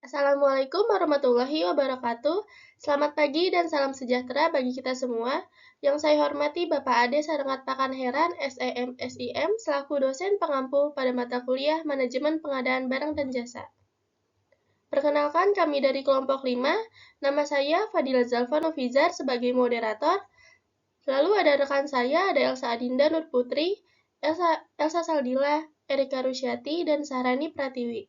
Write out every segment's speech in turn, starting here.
Assalamualaikum warahmatullahi wabarakatuh. Selamat pagi dan salam sejahtera bagi kita semua. Yang saya hormati Bapak Ade Sarengat Pakanheran, SEM SIM, selaku dosen pengampu pada mata kuliah Manajemen Pengadaan Barang dan Jasa. Perkenalkan kami dari kelompok 5, nama saya Fadila Zalfa Novizar sebagai moderator. Lalu ada rekan saya, ada Elsa Adinda Nur Putri, Elsa Saldila, Erika Rusyati, dan Sahrani Pratiwi.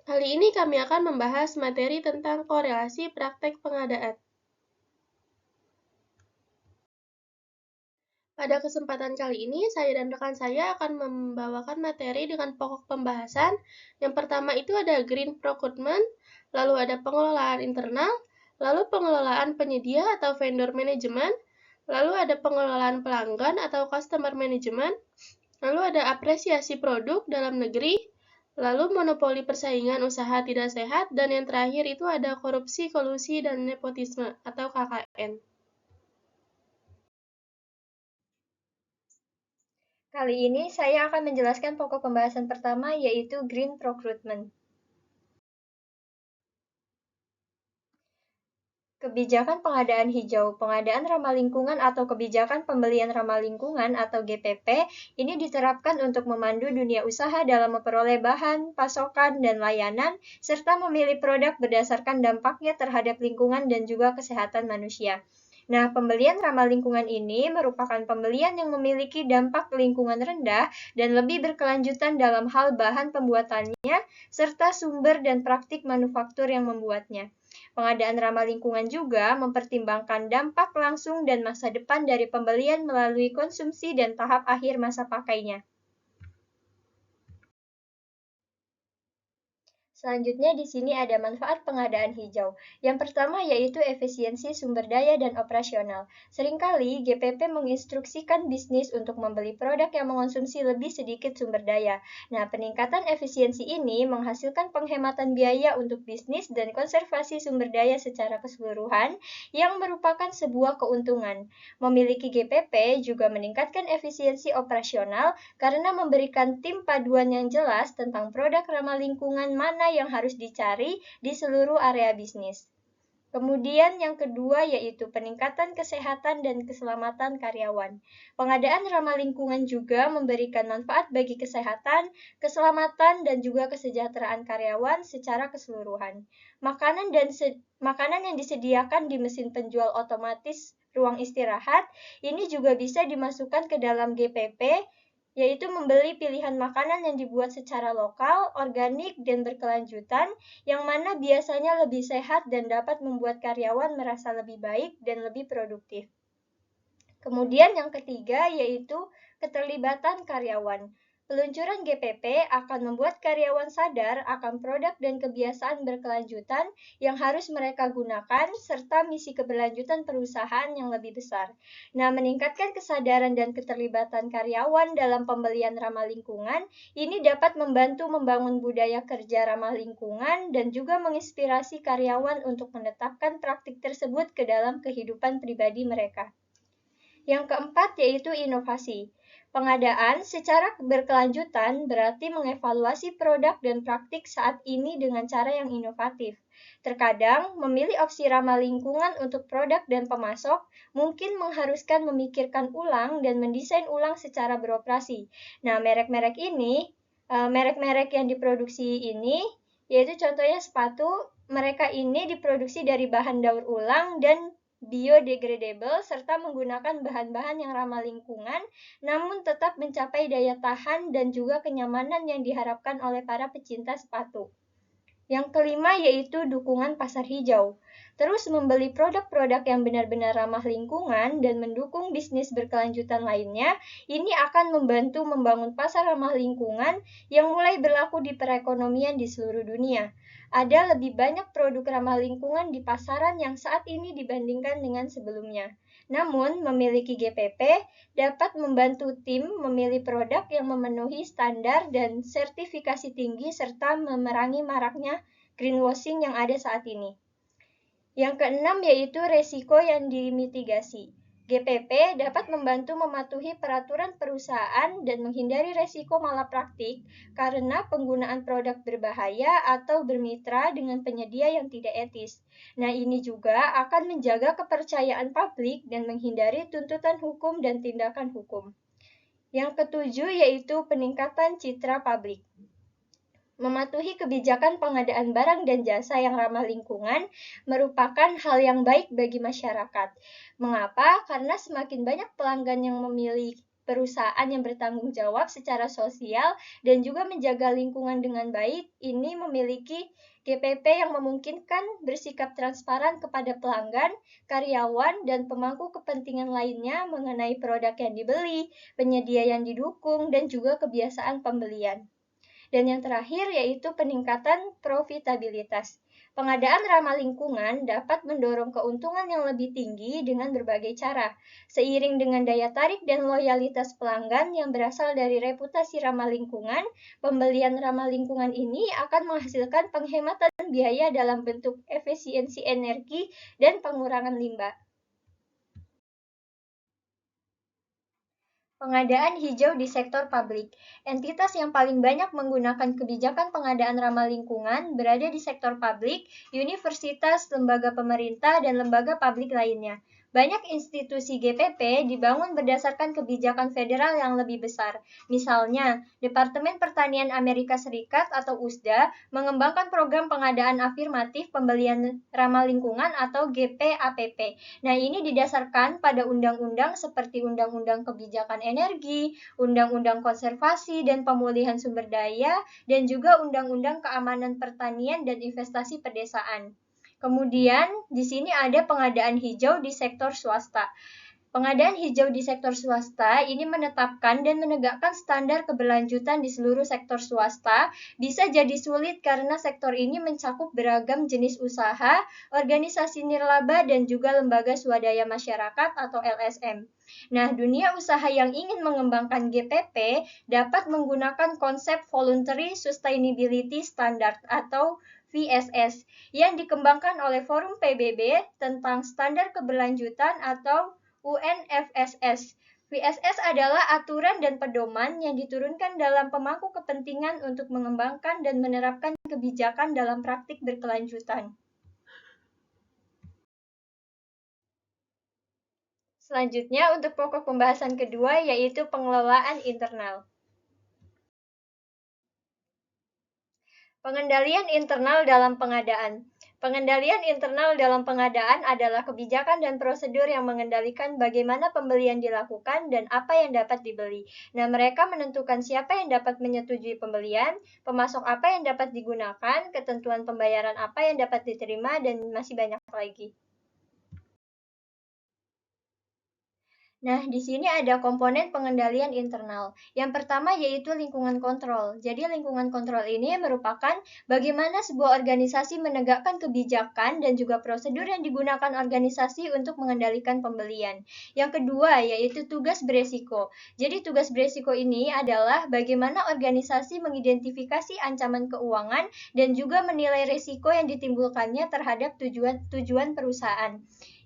Kali ini kami akan membahas materi tentang korelasi praktek pengadaan. Pada kesempatan kali ini, saya dan rekan saya akan membawakan materi dengan pokok pembahasan. Yang pertama itu ada green procurement, lalu ada pengelolaan internal, lalu pengelolaan penyedia atau vendor management, lalu ada pengelolaan pelanggan atau customer management, lalu ada apresiasi produk dalam negeri, lalu monopoli persaingan usaha tidak sehat, dan yang terakhir itu ada korupsi, kolusi, dan nepotisme atau KKN. Kali ini saya akan menjelaskan pokok pembahasan pertama yaitu Green Procurement. Kebijakan pengadaan hijau, pengadaan ramah lingkungan atau kebijakan pembelian ramah lingkungan atau GPP ini diterapkan untuk memandu dunia usaha dalam memperoleh bahan, pasokan, dan layanan, serta memilih produk berdasarkan dampaknya terhadap lingkungan dan juga kesehatan manusia. Nah, pembelian ramah lingkungan ini merupakan pembelian yang memiliki dampak lingkungan rendah dan lebih berkelanjutan dalam hal bahan pembuatannya, serta sumber dan praktik manufaktur yang membuatnya. Pengadaan ramah lingkungan juga mempertimbangkan dampak langsung dan masa depan dari pembelian melalui konsumsi dan tahap akhir masa pakainya. Selanjutnya di sini ada manfaat pengadaan hijau. Yang pertama yaitu efisiensi sumber daya dan operasional. Seringkali GPP menginstruksikan bisnis untuk membeli produk yang mengonsumsi lebih sedikit sumber daya. Nah, peningkatan efisiensi ini menghasilkan penghematan biaya untuk bisnis dan konservasi sumber daya secara keseluruhan yang merupakan sebuah keuntungan. Memiliki GPP juga meningkatkan efisiensi operasional karena memberikan tim paduan yang jelas tentang produk ramah lingkungan mana yang harus dicari di seluruh area bisnis. Kemudian yang kedua yaitu peningkatan kesehatan dan keselamatan karyawan. Pengadaan ramah lingkungan juga memberikan manfaat bagi kesehatan, keselamatan, dan juga kesejahteraan karyawan secara keseluruhan. Makanan yang disediakan di mesin penjual otomatis ruang istirahat ini juga bisa dimasukkan ke dalam GPP, yaitu membeli pilihan makanan yang dibuat secara lokal, organik, dan berkelanjutan, yang mana biasanya lebih sehat dan dapat membuat karyawan merasa lebih baik dan lebih produktif. Kemudian yang ketiga yaitu keterlibatan karyawan. Peluncuran GPP akan membuat karyawan sadar akan produk dan kebiasaan berkelanjutan yang harus mereka gunakan, serta misi keberlanjutan perusahaan yang lebih besar. Nah, meningkatkan kesadaran dan keterlibatan karyawan dalam pembelian ramah lingkungan, ini dapat membantu membangun budaya kerja ramah lingkungan dan juga menginspirasi karyawan untuk menetapkan praktik tersebut ke dalam kehidupan pribadi mereka. Yang keempat yaitu inovasi. Pengadaan secara berkelanjutan berarti mengevaluasi produk dan praktik saat ini dengan cara yang inovatif. Terkadang, memilih opsi ramah lingkungan untuk produk dan pemasok mungkin mengharuskan memikirkan ulang dan mendesain ulang secara beroperasi. Nah, merek-merek yang diproduksi ini, yaitu contohnya sepatu, mereka ini diproduksi dari bahan daur ulang dan biodegradable serta menggunakan bahan-bahan yang ramah lingkungan namun tetap mencapai daya tahan dan juga kenyamanan yang diharapkan oleh para pecinta sepatu. Yang kelima yaitu dukungan pasar hijau. Terus membeli produk-produk yang benar-benar ramah lingkungan dan mendukung bisnis berkelanjutan lainnya, ini akan membantu membangun pasar ramah lingkungan yang mulai berlaku di perekonomian di seluruh dunia. Ada lebih banyak produk ramah lingkungan di pasaran yang saat ini dibandingkan dengan sebelumnya. Namun, memiliki GPP dapat membantu tim memilih produk yang memenuhi standar dan sertifikasi tinggi serta memerangi maraknya greenwashing yang ada saat ini. Yang keenam yaitu resiko yang dimitigasi. GPP dapat membantu mematuhi peraturan perusahaan dan menghindari resiko malapraktik karena penggunaan produk berbahaya atau bermitra dengan penyedia yang tidak etis. Nah, ini juga akan menjaga kepercayaan publik dan menghindari tuntutan hukum dan tindakan hukum. Yang ketujuh yaitu peningkatan citra publik. Mematuhi kebijakan pengadaan barang dan jasa yang ramah lingkungan merupakan hal yang baik bagi masyarakat. Mengapa? Karena semakin banyak pelanggan yang memilih perusahaan yang bertanggung jawab secara sosial dan juga menjaga lingkungan dengan baik, ini memiliki GPP yang memungkinkan bersikap transparan kepada pelanggan, karyawan, dan pemangku kepentingan lainnya mengenai produk yang dibeli, penyedia yang didukung, dan juga kebiasaan pembelian. Dan yang terakhir yaitu peningkatan profitabilitas. Pengadaan ramah lingkungan dapat mendorong keuntungan yang lebih tinggi dengan berbagai cara. Seiring dengan daya tarik dan loyalitas pelanggan yang berasal dari reputasi ramah lingkungan, pembelian ramah lingkungan ini akan menghasilkan penghematan biaya dalam bentuk efisiensi energi dan pengurangan limbah. Pengadaan hijau di sektor publik. Entitas yang paling banyak menggunakan kebijakan pengadaan ramah lingkungan berada di sektor publik, universitas, lembaga pemerintah, dan lembaga publik lainnya. Banyak institusi GPP dibangun berdasarkan kebijakan federal yang lebih besar. Misalnya, Departemen Pertanian Amerika Serikat atau USDA mengembangkan program pengadaan afirmatif pembelian ramah lingkungan atau GPAPP. Nah, ini didasarkan pada undang-undang seperti Undang-Undang Kebijakan Energi, Undang-Undang Konservasi dan Pemulihan Sumber Daya, dan juga Undang-Undang Keamanan Pertanian dan Investasi Pedesaan. Kemudian, di sini ada pengadaan hijau di sektor swasta. Pengadaan hijau di sektor swasta ini menetapkan dan menegakkan standar keberlanjutan di seluruh sektor swasta. Bisa jadi sulit karena sektor ini mencakup beragam jenis usaha, organisasi nirlaba, dan juga lembaga swadaya masyarakat atau LSM. Nah, dunia usaha yang ingin mengembangkan GPP dapat menggunakan konsep Voluntary Sustainability Standard atau VSS yang dikembangkan oleh Forum PBB tentang standar keberlanjutan atau UNFSS. VSS adalah aturan dan pedoman yang diturunkan dalam pemangku kepentingan untuk mengembangkan dan menerapkan kebijakan dalam praktik berkelanjutan. Selanjutnya, untuk pokok pembahasan kedua yaitu pengelolaan internal. Pengendalian internal dalam pengadaan. Pengendalian internal dalam pengadaan adalah kebijakan dan prosedur yang mengendalikan bagaimana pembelian dilakukan dan apa yang dapat dibeli. Nah, mereka menentukan siapa yang dapat menyetujui pembelian, pemasok apa yang dapat digunakan, ketentuan pembayaran apa yang dapat diterima, dan masih banyak lagi. Nah, di sini ada komponen pengendalian internal. Yang pertama yaitu lingkungan kontrol. Jadi, lingkungan kontrol ini merupakan bagaimana sebuah organisasi menegakkan kebijakan dan juga prosedur yang digunakan organisasi untuk mengendalikan pembelian. Yang kedua yaitu tugas beresiko. Jadi, tugas beresiko ini adalah bagaimana organisasi mengidentifikasi ancaman keuangan dan juga menilai resiko yang ditimbulkannya terhadap tujuan perusahaan.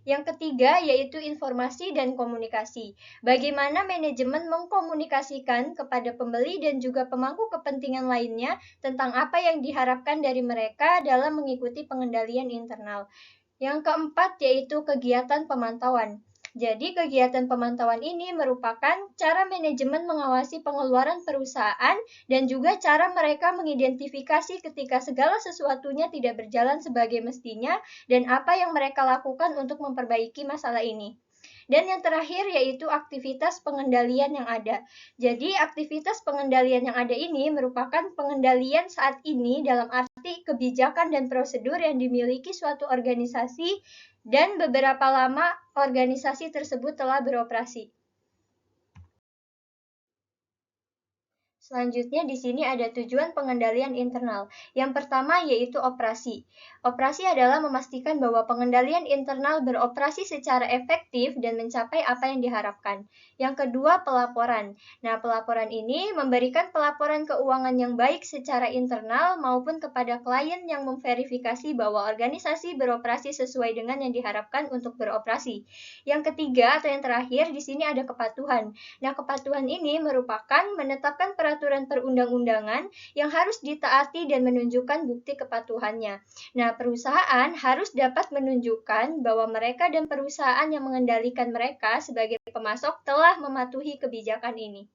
Yang ketiga yaitu informasi dan komunikasi. Bagaimana manajemen mengkomunikasikan kepada pembeli dan juga pemangku kepentingan lainnya tentang apa yang diharapkan dari mereka dalam mengikuti pengendalian internal. Yang keempat yaitu kegiatan pemantauan. Jadi, kegiatan pemantauan ini merupakan cara manajemen mengawasi pengeluaran perusahaan dan juga cara mereka mengidentifikasi ketika segala sesuatunya tidak berjalan sebagai mestinya dan apa yang mereka lakukan untuk memperbaiki masalah ini. Dan yang terakhir yaitu aktivitas pengendalian yang ada. Jadi, aktivitas pengendalian yang ada ini merupakan pengendalian saat ini dalam arti kebijakan dan prosedur yang dimiliki suatu organisasi dan beberapa lama organisasi tersebut telah beroperasi. Selanjutnya di sini ada tujuan pengendalian internal. Yang pertama yaitu operasi. Operasi adalah memastikan bahwa pengendalian internal beroperasi secara efektif dan mencapai apa yang diharapkan. Yang kedua, pelaporan. Nah, pelaporan ini memberikan pelaporan keuangan yang baik secara internal maupun kepada klien yang memverifikasi bahwa organisasi beroperasi sesuai dengan yang diharapkan untuk beroperasi. Yang ketiga atau yang terakhir di sini ada kepatuhan. Nah, kepatuhan ini merupakan menetapkan peraturan perundang-undangan yang harus ditaati dan menunjukkan bukti kepatuhannya. Nah, perusahaan harus dapat menunjukkan bahwa mereka dan perusahaan yang mengendalikan mereka sebagai pemasok telah mematuhi kebijakan ini.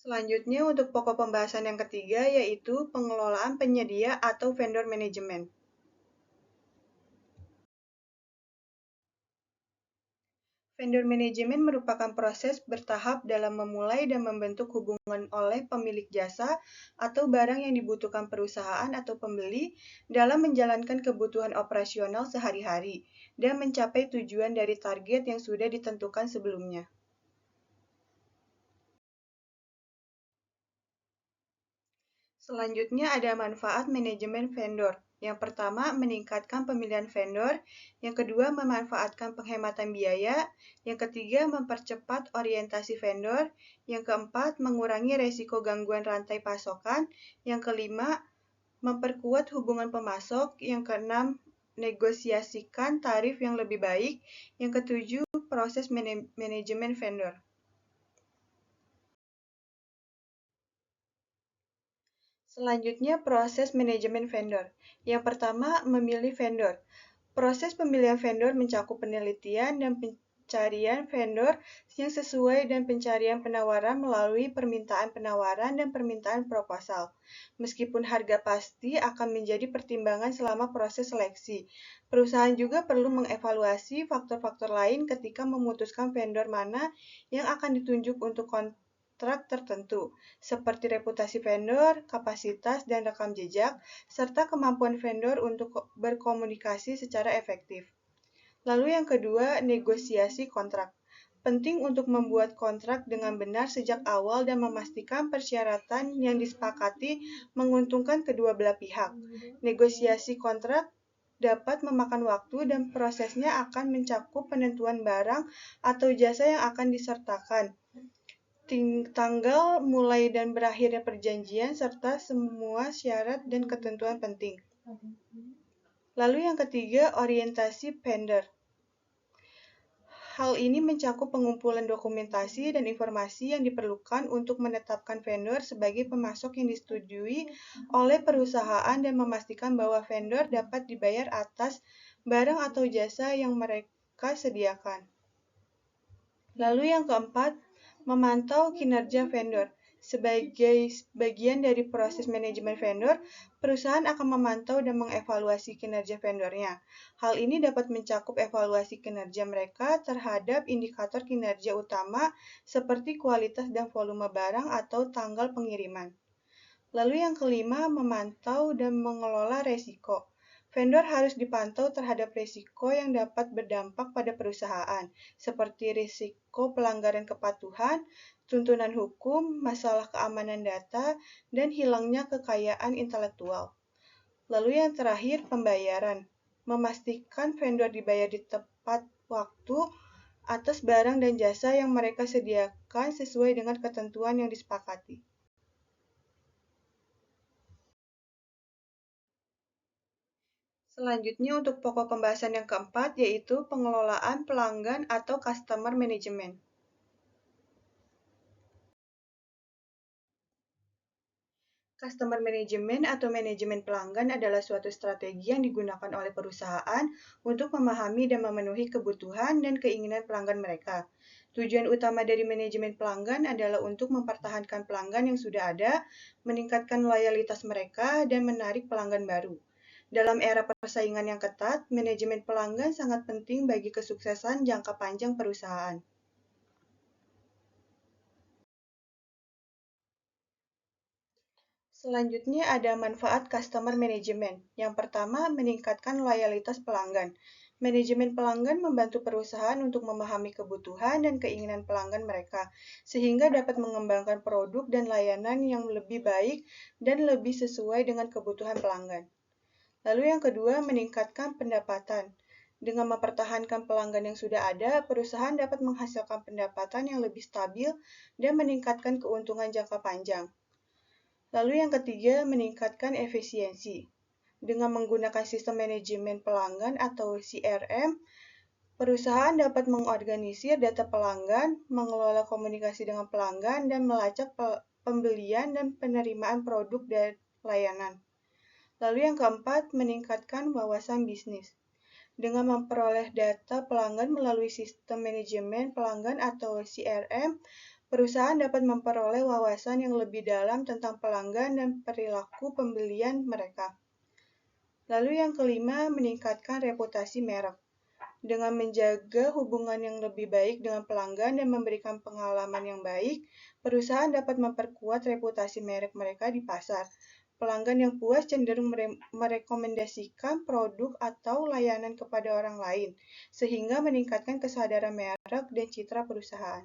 Selanjutnya untuk pokok pembahasan yang ketiga yaitu pengelolaan penyedia atau vendor management. Vendor management merupakan proses bertahap dalam memulai dan membentuk hubungan oleh pemilik jasa atau barang yang dibutuhkan perusahaan atau pembeli dalam menjalankan kebutuhan operasional sehari-hari dan mencapai tujuan dari target yang sudah ditentukan sebelumnya. Selanjutnya ada manfaat manajemen vendor. Yang pertama, meningkatkan pemilihan vendor. Yang kedua, memanfaatkan penghematan biaya. Yang ketiga, mempercepat orientasi vendor. Yang keempat, mengurangi resiko gangguan rantai pasokan. Yang kelima, memperkuat hubungan pemasok. Yang keenam, negosiasikan tarif yang lebih baik. Yang ketujuh, proses manajemen vendor. Selanjutnya, proses manajemen vendor. Yang pertama, memilih vendor. Proses pemilihan vendor mencakup penelitian dan pencarian vendor yang sesuai dan pencarian penawaran melalui permintaan penawaran dan permintaan proposal. Meskipun harga pasti akan menjadi pertimbangan selama proses seleksi, perusahaan juga perlu mengevaluasi faktor-faktor lain ketika memutuskan vendor mana yang akan ditunjuk untuk kontrak tertentu, seperti reputasi vendor, kapasitas dan rekam jejak, serta kemampuan vendor untuk berkomunikasi secara efektif. Lalu yang kedua, negosiasi kontrak. Penting untuk membuat kontrak dengan benar sejak awal dan memastikan persyaratan yang disepakati menguntungkan kedua belah pihak. Negosiasi kontrak dapat memakan waktu dan prosesnya akan mencakup penentuan barang atau jasa yang akan disertakan, tanggal mulai dan berakhirnya perjanjian, serta semua syarat dan ketentuan penting. Lalu yang ketiga, orientasi vendor. Hal ini mencakup pengumpulan dokumentasi dan informasi yang diperlukan untuk menetapkan vendor sebagai pemasok yang disetujui oleh perusahaan dan memastikan bahwa vendor dapat dibayar atas barang atau jasa yang mereka sediakan. Lalu yang keempat, memantau kinerja vendor. Sebagai bagian dari proses manajemen vendor, perusahaan akan memantau dan mengevaluasi kinerja vendornya. Hal ini dapat mencakup evaluasi kinerja mereka terhadap indikator kinerja utama seperti kualitas dan volume barang atau tanggal pengiriman. Lalu yang kelima, memantau dan mengelola resiko. Vendor harus dipantau terhadap risiko yang dapat berdampak pada perusahaan, seperti risiko pelanggaran kepatuhan, tuntutan hukum, masalah keamanan data, dan hilangnya kekayaan intelektual. Lalu yang terakhir, pembayaran. Memastikan vendor dibayar di tepat waktu atas barang dan jasa yang mereka sediakan sesuai dengan ketentuan yang disepakati. Selanjutnya untuk pokok pembahasan yang keempat yaitu pengelolaan pelanggan atau customer management. Customer management atau manajemen pelanggan adalah suatu strategi yang digunakan oleh perusahaan untuk memahami dan memenuhi kebutuhan dan keinginan pelanggan mereka. Tujuan utama dari manajemen pelanggan adalah untuk mempertahankan pelanggan yang sudah ada, meningkatkan loyalitas mereka, dan menarik pelanggan baru. Dalam era persaingan yang ketat, manajemen pelanggan sangat penting bagi kesuksesan jangka panjang perusahaan. Selanjutnya ada manfaat customer management. Yang pertama, meningkatkan loyalitas pelanggan. Manajemen pelanggan membantu perusahaan untuk memahami kebutuhan dan keinginan pelanggan mereka, sehingga dapat mengembangkan produk dan layanan yang lebih baik dan lebih sesuai dengan kebutuhan pelanggan. Lalu yang kedua, meningkatkan pendapatan. Dengan mempertahankan pelanggan yang sudah ada, perusahaan dapat menghasilkan pendapatan yang lebih stabil dan meningkatkan keuntungan jangka panjang. Lalu yang ketiga, meningkatkan efisiensi. Dengan menggunakan sistem manajemen pelanggan atau CRM, perusahaan dapat mengorganisir data pelanggan, mengelola komunikasi dengan pelanggan, dan melacak pembelian dan penerimaan produk dan layanan. Lalu yang keempat, meningkatkan wawasan bisnis. Dengan memperoleh data pelanggan melalui sistem manajemen pelanggan atau CRM, perusahaan dapat memperoleh wawasan yang lebih dalam tentang pelanggan dan perilaku pembelian mereka. Lalu yang kelima, meningkatkan reputasi merek. Dengan menjaga hubungan yang lebih baik dengan pelanggan dan memberikan pengalaman yang baik, perusahaan dapat memperkuat reputasi merek mereka di pasar. Pelanggan yang puas cenderung merekomendasikan produk atau layanan kepada orang lain, sehingga meningkatkan kesadaran merek dan citra perusahaan.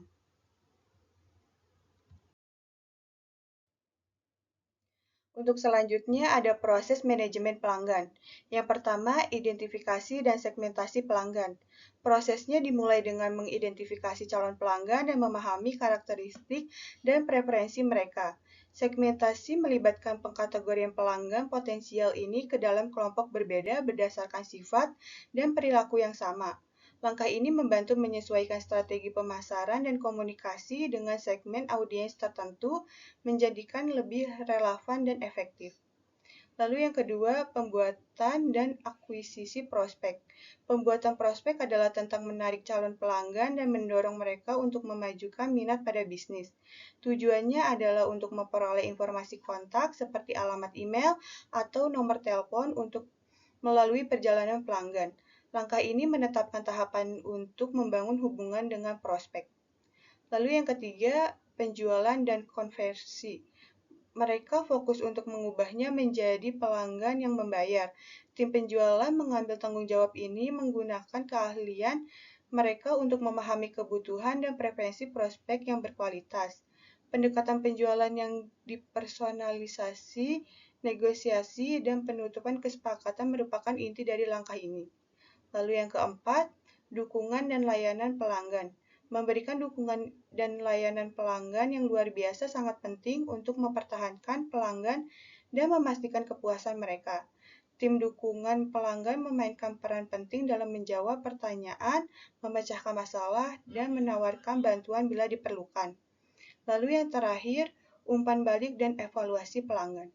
Untuk selanjutnya ada proses manajemen pelanggan. Yang pertama, identifikasi dan segmentasi pelanggan. Prosesnya dimulai dengan mengidentifikasi calon pelanggan dan memahami karakteristik dan preferensi mereka. Segmentasi melibatkan pengkategorian pelanggan potensial ini ke dalam kelompok berbeda berdasarkan sifat dan perilaku yang sama. Langkah ini membantu menyesuaikan strategi pemasaran dan komunikasi dengan segmen audiens tertentu, menjadikan lebih relevan dan efektif. Lalu yang kedua, pembuatan dan akuisisi prospek. Pembuatan prospek adalah tentang menarik calon pelanggan dan mendorong mereka untuk memajukan minat pada bisnis. Tujuannya adalah untuk memperoleh informasi kontak seperti alamat email atau nomor telepon untuk melalui perjalanan pelanggan. Langkah ini menetapkan tahapan untuk membangun hubungan dengan prospek. Lalu yang ketiga, penjualan dan konversi. Mereka fokus untuk mengubahnya menjadi pelanggan yang membayar. Tim penjualan mengambil tanggung jawab ini menggunakan keahlian mereka untuk memahami kebutuhan dan preferensi prospek yang berkualitas. Pendekatan penjualan yang dipersonalisasi, negosiasi, dan penutupan kesepakatan merupakan inti dari langkah ini. Lalu yang keempat, dukungan dan layanan pelanggan. Memberikan dukungan dan layanan pelanggan yang luar biasa sangat penting untuk mempertahankan pelanggan dan memastikan kepuasan mereka. Tim dukungan pelanggan memainkan peran penting dalam menjawab pertanyaan, memecahkan masalah, dan menawarkan bantuan bila diperlukan. Lalu yang terakhir, umpan balik dan evaluasi pelanggan.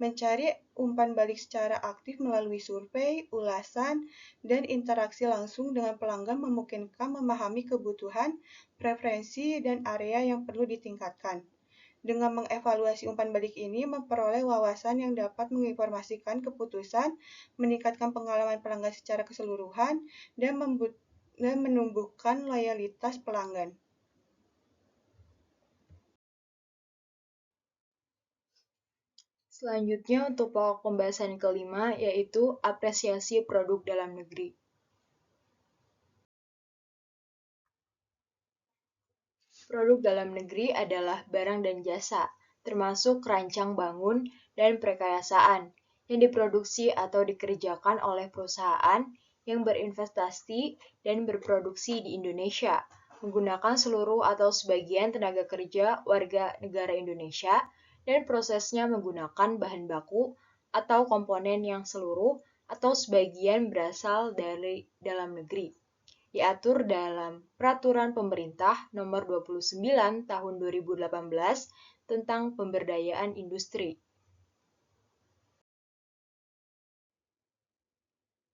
Mencari umpan balik secara aktif melalui survei, ulasan, dan interaksi langsung dengan pelanggan memungkinkan memahami kebutuhan, preferensi, dan area yang perlu ditingkatkan. Dengan mengevaluasi umpan balik ini, memperoleh wawasan yang dapat menginformasikan keputusan, meningkatkan pengalaman pelanggan secara keseluruhan, dan menumbuhkan loyalitas pelanggan. Selanjutnya untuk pokok pembahasan kelima yaitu apresiasi produk dalam negeri. Produk dalam negeri adalah barang dan jasa, termasuk rancang bangun dan perkayasaan, yang diproduksi atau dikerjakan oleh perusahaan yang berinvestasi dan berproduksi di Indonesia, menggunakan seluruh atau sebagian tenaga kerja warga negara Indonesia, dan prosesnya menggunakan bahan baku atau komponen yang seluruh atau sebagian berasal dari dalam negeri. Diatur dalam Peraturan Pemerintah Nomor 29 Tahun 2018 tentang Pemberdayaan Industri.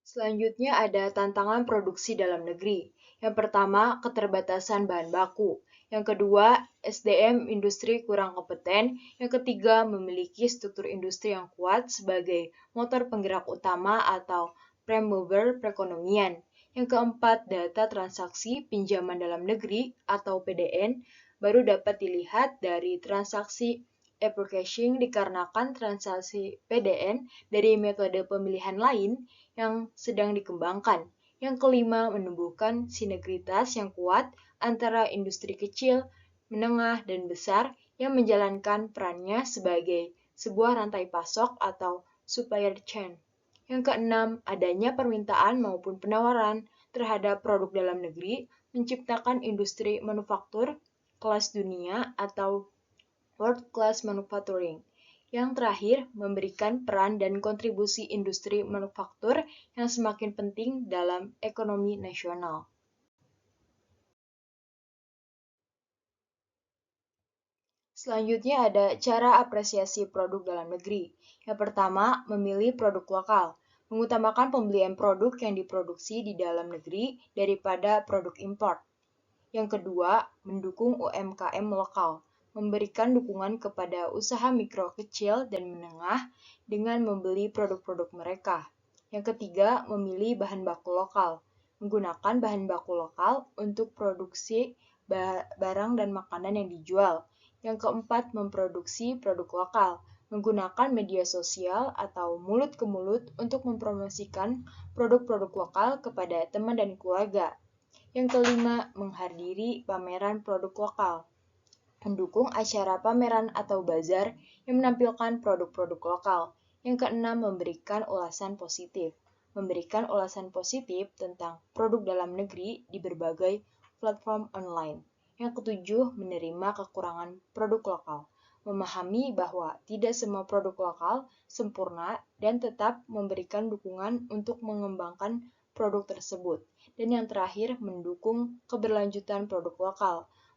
Selanjutnya ada tantangan produksi dalam negeri. Yang pertama, keterbatasan bahan baku. Yang kedua, SDM industri kurang kompeten. Yang ketiga, memiliki struktur industri yang kuat sebagai motor penggerak utama atau prime mover perekonomian. Yang keempat, data transaksi pinjaman dalam negeri atau PDN baru dapat dilihat dari transaksi e-procashing dikarenakan transaksi PDN dari metode pemilihan lain yang sedang dikembangkan, Yang kelima, menumbuhkan sinergitas yang kuat antara industri kecil, menengah, dan besar yang menjalankan perannya sebagai sebuah rantai pasok atau supplier chain. Yang keenam, adanya permintaan maupun penawaran terhadap produk dalam negeri menciptakan industri manufaktur kelas dunia atau world class manufacturing. Yang terakhir, memberikan peran dan kontribusi industri manufaktur yang semakin penting dalam ekonomi nasional. Selanjutnya ada cara apresiasi produk dalam negeri. Yang pertama, memilih produk lokal, mengutamakan pembelian produk yang diproduksi di dalam negeri daripada produk impor. Yang kedua, mendukung UMKM lokal, memberikan dukungan kepada usaha mikro, kecil, dan menengah dengan membeli produk-produk mereka. Yang ketiga, memilih bahan baku lokal, menggunakan bahan baku lokal untuk produksi barang dan makanan yang dijual. Yang keempat, memproduksi produk lokal, menggunakan media sosial atau mulut ke mulut untuk mempromosikan produk-produk lokal kepada teman dan keluarga. Yang kelima, menghadiri pameran produk lokal, mendukung acara pameran atau bazar yang menampilkan produk-produk lokal. Yang keenam, memberikan ulasan positif, tentang produk dalam negeri di berbagai platform online. Yang ketujuh, menerima kekurangan produk lokal, memahami bahwa tidak semua produk lokal sempurna dan tetap memberikan dukungan untuk mengembangkan produk tersebut. Dan yang terakhir, mendukung keberlanjutan produk lokal,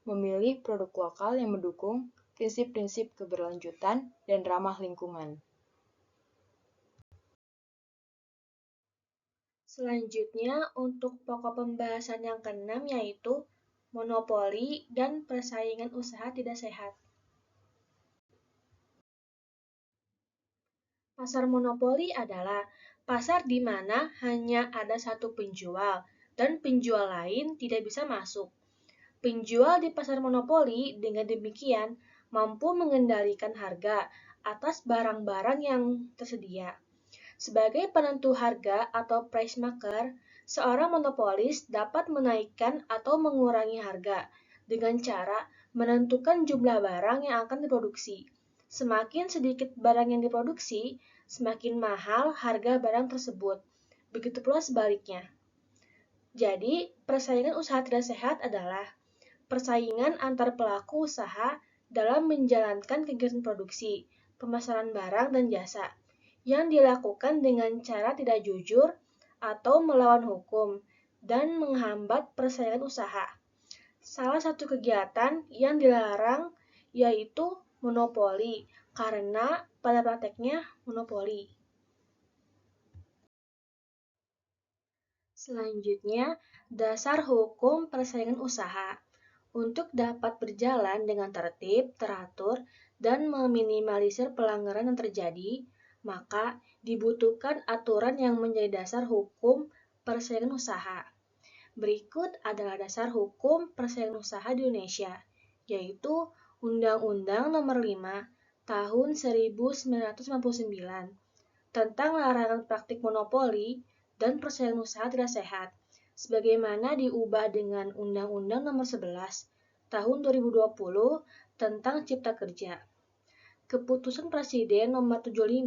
memilih produk lokal yang mendukung prinsip-prinsip keberlanjutan dan ramah lingkungan. Selanjutnya, untuk pokok pembahasan yang keenam yaitu monopoli dan persaingan usaha tidak sehat. Pasar monopoli adalah pasar di mana hanya ada satu penjual dan penjual lain tidak bisa masuk. Penjual di pasar monopoli dengan demikian mampu mengendalikan harga atas barang-barang yang tersedia. Sebagai penentu harga atau price maker, seorang monopolis dapat menaikkan atau mengurangi harga dengan cara menentukan jumlah barang yang akan diproduksi. Semakin sedikit barang yang diproduksi, semakin mahal harga barang tersebut. Begitu pula sebaliknya. Jadi, persaingan usaha tidak sehat adalah persaingan antar pelaku usaha dalam menjalankan kegiatan produksi, pemasaran barang dan jasa, yang dilakukan dengan cara tidak jujur atau melawan hukum dan menghambat persaingan usaha. Salah satu kegiatan yang dilarang yaitu monopoli, karena pada prakteknya monopoli. Selanjutnya, dasar hukum persaingan usaha. Untuk dapat berjalan dengan tertib, teratur, dan meminimalisir pelanggaran yang terjadi, maka dibutuhkan aturan yang menjadi dasar hukum persaingan usaha. Berikut adalah dasar hukum persaingan usaha di Indonesia, yaitu Undang-Undang Nomor 5 Tahun 1999 tentang larangan praktik monopoli dan persaingan usaha tidak sehat, sebagaimana diubah dengan Undang-Undang Nomor 11 Tahun 2020 tentang Cipta Kerja. Keputusan Presiden Nomor 75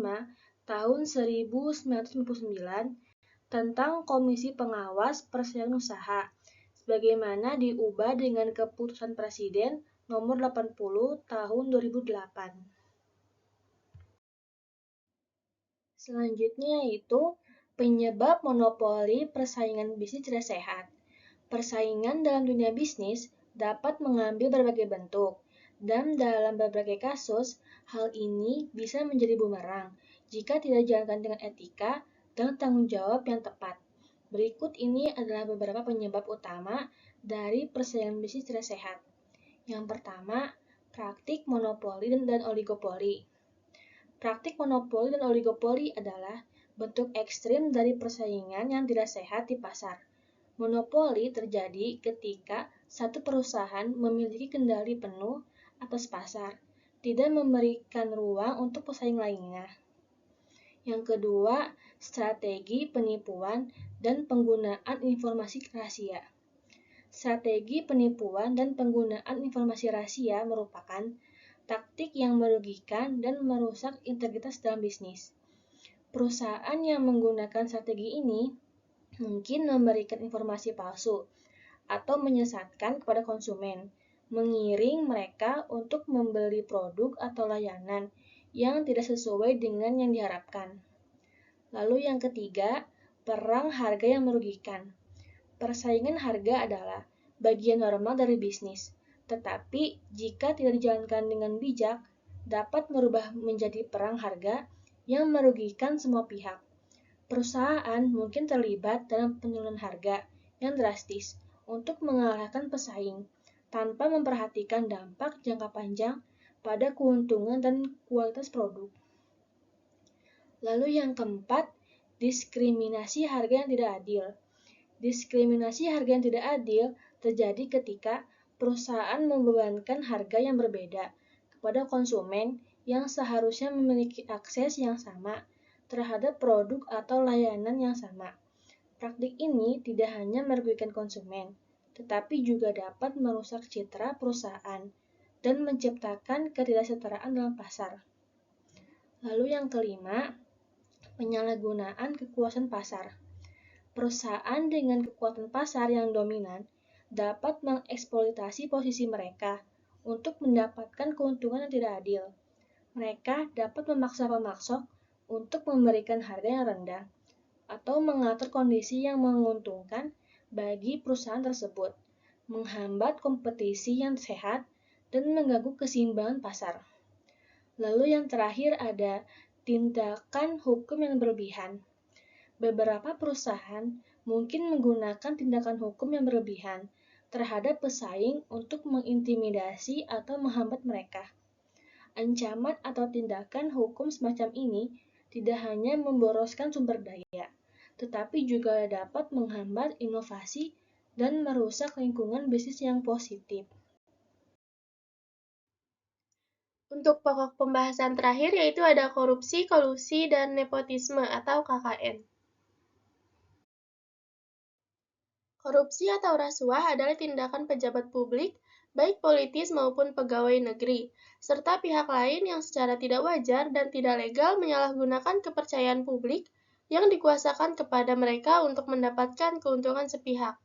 Tahun 1999 tentang Komisi Pengawas Persaingan Usaha, sebagaimana diubah dengan Keputusan Presiden Nomor 80 Tahun 2008. Selanjutnya yaitu penyebab monopoli persaingan bisnis tidak sehat. Persaingan dalam dunia bisnis dapat mengambil berbagai bentuk, dan dalam berbagai kasus, hal ini bisa menjadi bumerang jika tidak dijalankan dengan etika dan tanggung jawab yang tepat. Berikut ini adalah beberapa penyebab utama dari persaingan bisnis tidak sehat. Yang pertama, praktik monopoli dan oligopoli. Praktik monopoli dan oligopoli adalah bentuk ekstrim dari persaingan yang tidak sehat di pasar. Monopoli terjadi ketika satu perusahaan memiliki kendali penuh atas pasar, tidak memberikan ruang untuk pesaing lainnya. Yang kedua, strategi penipuan dan penggunaan informasi rahasia. Strategi penipuan dan penggunaan informasi rahasia merupakan taktik yang merugikan dan merusak integritas dalam bisnis. Perusahaan yang menggunakan strategi ini mungkin memberikan informasi palsu atau menyesatkan kepada konsumen, mengiring mereka untuk membeli produk atau layanan yang tidak sesuai dengan yang diharapkan. Lalu yang ketiga, perang harga yang merugikan. Persaingan harga adalah bagian normal dari bisnis, tetapi jika tidak dijalankan dengan bijak, dapat merubah menjadi perang harga yang merugikan semua pihak. Perusahaan mungkin terlibat dalam penurunan harga yang drastis untuk mengalahkan pesaing, tanpa memperhatikan dampak jangka panjang pada keuntungan dan kualitas produk. Lalu yang keempat, diskriminasi harga yang tidak adil. Diskriminasi harga yang tidak adil terjadi ketika perusahaan membebankan harga yang berbeda kepada konsumen yang seharusnya memiliki akses yang sama terhadap produk atau layanan yang sama. Praktik ini tidak hanya merugikan konsumen, tetapi juga dapat merusak citra perusahaan dan menciptakan ketidaksetaraan dalam pasar. Lalu yang kelima, penyalahgunaan kekuasaan pasar. Perusahaan dengan kekuatan pasar yang dominan dapat mengeksploitasi posisi mereka untuk mendapatkan keuntungan yang tidak adil. Mereka dapat memaksa pemasok untuk memberikan harga yang rendah atau mengatur kondisi yang menguntungkan bagi perusahaan tersebut, menghambat kompetisi yang sehat, dan mengganggu keseimbangan pasar. Lalu yang terakhir ada tindakan hukum yang berlebihan. Beberapa perusahaan mungkin menggunakan tindakan hukum yang berlebihan terhadap pesaing untuk mengintimidasi atau menghambat mereka. Ancaman atau tindakan hukum semacam ini tidak hanya memboroskan sumber daya, tetapi juga dapat menghambat inovasi dan merusak lingkungan bisnis yang positif. Untuk pokok pembahasan terakhir yaitu ada korupsi, kolusi, dan nepotisme atau KKN. Korupsi atau rasuah adalah tindakan pejabat publik, baik politis maupun pegawai negeri, serta pihak lain yang secara tidak wajar dan tidak legal menyalahgunakan kepercayaan publik yang dikuasakan kepada mereka untuk mendapatkan keuntungan sepihak.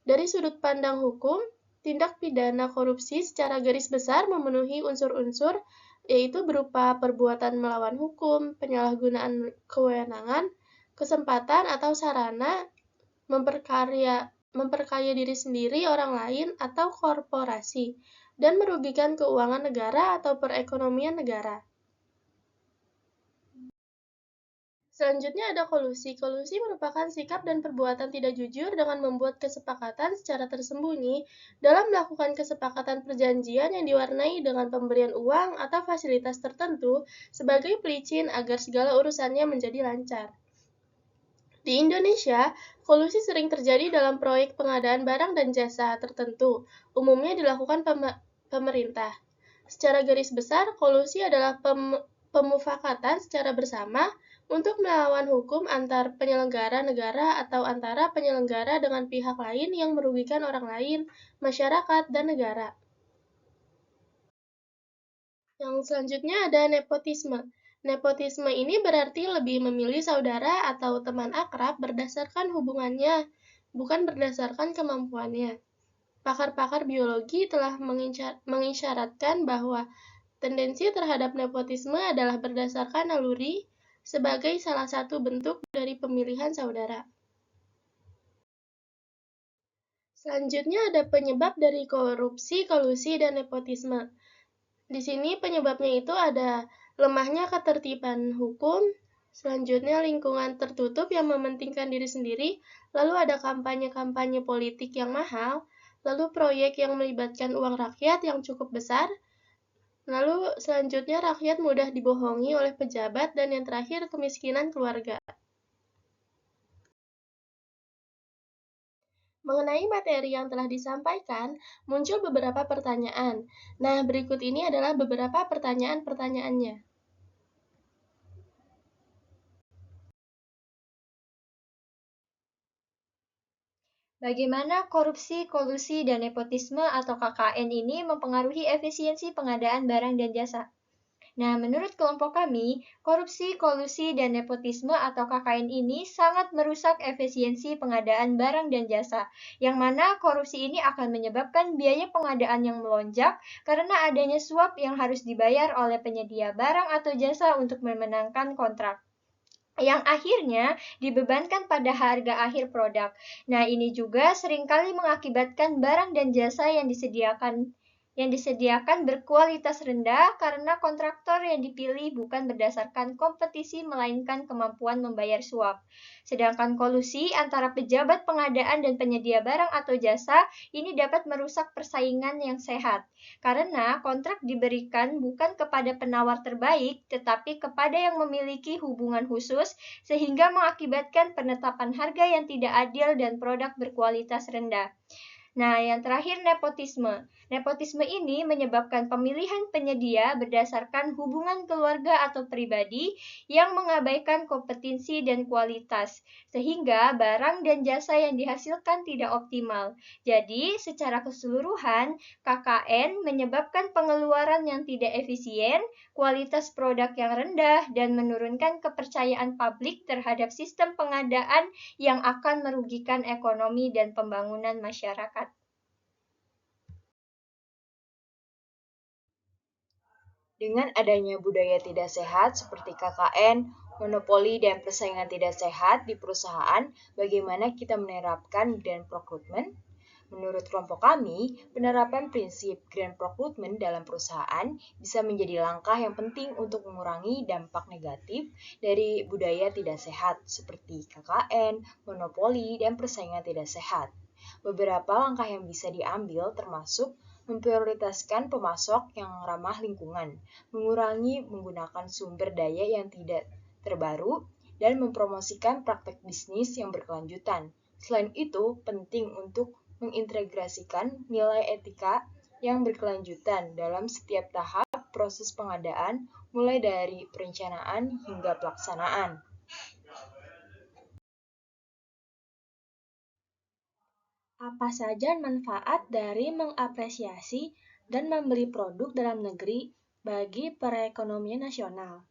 Dari sudut pandang hukum, tindak pidana korupsi secara garis besar memenuhi unsur-unsur, yaitu berupa perbuatan melawan hukum, penyalahgunaan kewenangan, kesempatan atau sarana, memperkaya diri sendiri, orang lain, atau korporasi, dan merugikan keuangan negara atau perekonomian negara. Selanjutnya ada kolusi. Kolusi merupakan sikap dan perbuatan tidak jujur dengan membuat kesepakatan secara tersembunyi dalam melakukan kesepakatan perjanjian yang diwarnai dengan pemberian uang atau fasilitas tertentu sebagai pelicin agar segala urusannya menjadi lancar. Di Indonesia, kolusi sering terjadi dalam proyek pengadaan barang dan jasa tertentu, umumnya dilakukan pemerintah. Secara garis besar, kolusi adalah pemufakatan secara bersama untuk melawan hukum antar penyelenggara negara atau antara penyelenggara dengan pihak lain yang merugikan orang lain, masyarakat, dan negara. Yang selanjutnya ada nepotisme. Nepotisme ini berarti lebih memilih saudara atau teman akrab berdasarkan hubungannya, bukan berdasarkan kemampuannya. Pakar-pakar biologi telah mengisyaratkan bahwa tendensi terhadap nepotisme adalah berdasarkan naluri sebagai salah satu bentuk dari pemilihan saudara. Selanjutnya ada penyebab dari korupsi, kolusi, dan nepotisme. Di sini penyebabnya itu ada lemahnya ketertiban hukum, selanjutnya lingkungan tertutup yang mementingkan diri sendiri, lalu ada kampanye-kampanye politik yang mahal, lalu proyek yang melibatkan uang rakyat yang cukup besar, lalu selanjutnya rakyat mudah dibohongi oleh pejabat, dan yang terakhir kemiskinan keluarga. Mengenai materi yang telah disampaikan, muncul beberapa pertanyaan. Nah, berikut ini adalah beberapa pertanyaan-pertanyaannya. Bagaimana korupsi, kolusi, dan nepotisme atau KKN ini mempengaruhi efisiensi pengadaan barang dan jasa? Nah, menurut kelompok kami, korupsi, kolusi, dan nepotisme atau KKN ini sangat merusak efisiensi pengadaan barang dan jasa, yang mana korupsi ini akan menyebabkan biaya pengadaan yang melonjak karena adanya suap yang harus dibayar oleh penyedia barang atau jasa untuk memenangkan kontrak, yang akhirnya dibebankan pada harga akhir produk. Nah, ini juga seringkali mengakibatkan barang dan jasa yang disediakan berkualitas rendah karena kontraktor yang dipilih bukan berdasarkan kompetisi melainkan kemampuan membayar suap. Sedangkan kolusi antara pejabat pengadaan dan penyedia barang atau jasa ini dapat merusak persaingan yang sehat karena kontrak diberikan bukan kepada penawar terbaik tetapi kepada yang memiliki hubungan khusus sehingga mengakibatkan penetapan harga yang tidak adil dan produk berkualitas rendah. Nah, yang terakhir nepotisme. Nepotisme ini menyebabkan pemilihan penyedia berdasarkan hubungan keluarga atau pribadi yang mengabaikan kompetensi dan kualitas, sehingga barang dan jasa yang dihasilkan tidak optimal. Jadi, secara keseluruhan, KKN menyebabkan pengeluaran yang tidak efisien, kualitas produk yang rendah, dan menurunkan kepercayaan publik terhadap sistem pengadaan yang akan merugikan ekonomi dan pembangunan masyarakat. Dengan adanya budaya tidak sehat seperti KKN, monopoli, dan persaingan tidak sehat di perusahaan, bagaimana kita menerapkan Grand Procurement? Menurut kelompok kami, penerapan prinsip Grand Procurement dalam perusahaan bisa menjadi langkah yang penting untuk mengurangi dampak negatif dari budaya tidak sehat seperti KKN, monopoli, dan persaingan tidak sehat. Beberapa langkah yang bisa diambil termasuk memprioritaskan pemasok yang ramah lingkungan, mengurangi menggunakan sumber daya yang tidak terbaru, dan mempromosikan praktek bisnis yang berkelanjutan. Selain itu, penting untuk mengintegrasikan nilai etika yang berkelanjutan dalam setiap tahap proses pengadaan, mulai dari perencanaan hingga pelaksanaan. Apa saja manfaat dari mengapresiasi dan membeli produk dalam negeri bagi perekonomian nasional?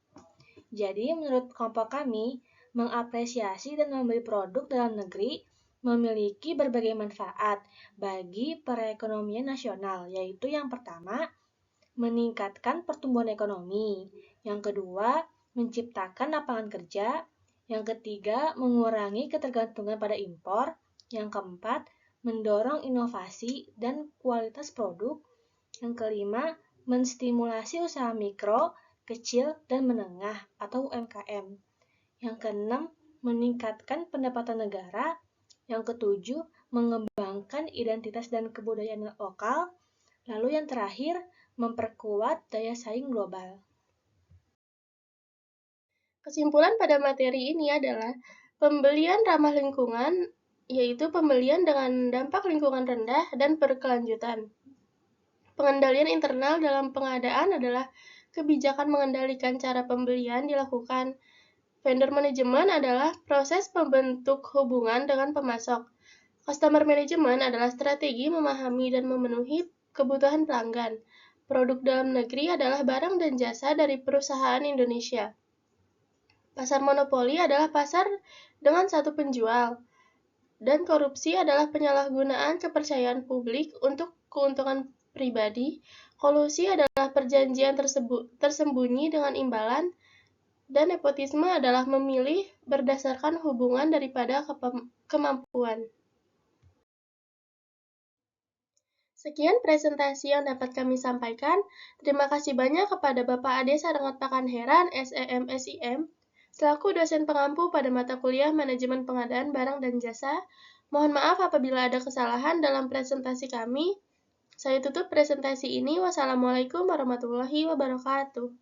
Jadi, menurut kelompok kami, mengapresiasi dan membeli produk dalam negeri memiliki berbagai manfaat bagi perekonomian nasional, yaitu yang pertama, meningkatkan pertumbuhan ekonomi, yang kedua, menciptakan lapangan kerja, yang ketiga, mengurangi ketergantungan pada impor, yang keempat, mendorong inovasi dan kualitas produk, yang kelima, menstimulasi usaha mikro, kecil, dan menengah atau UMKM. Yang keenam, meningkatkan pendapatan negara. Yang ketujuh, mengembangkan identitas dan kebudayaan lokal. Lalu yang terakhir, memperkuat daya saing global. Kesimpulan pada materi ini adalah pembelian ramah lingkungan, yaitu pembelian dengan dampak lingkungan rendah dan berkelanjutan. Pengendalian internal dalam pengadaan adalah kebijakan mengendalikan cara pembelian dilakukan. Vendor management adalah proses membentuk hubungan dengan pemasok. Customer management adalah strategi memahami dan memenuhi kebutuhan pelanggan. Produk dalam negeri adalah barang dan jasa dari perusahaan Indonesia. Pasar monopoli adalah pasar dengan satu penjual. Dan korupsi adalah penyalahgunaan kepercayaan publik untuk keuntungan pribadi. Kolusi adalah perjanjian tersembunyi dengan imbalan. Dan nepotisme adalah memilih berdasarkan hubungan daripada kemampuan. Sekian presentasi yang dapat kami sampaikan. Terima kasih banyak kepada Bapak Ade Sarengat Pakanheran, SEM SIM, selaku dosen pengampu pada mata kuliah Manajemen Pengadaan Barang dan Jasa. Mohon maaf apabila ada kesalahan dalam presentasi kami. Saya tutup presentasi ini. Wassalamualaikum warahmatullahi wabarakatuh.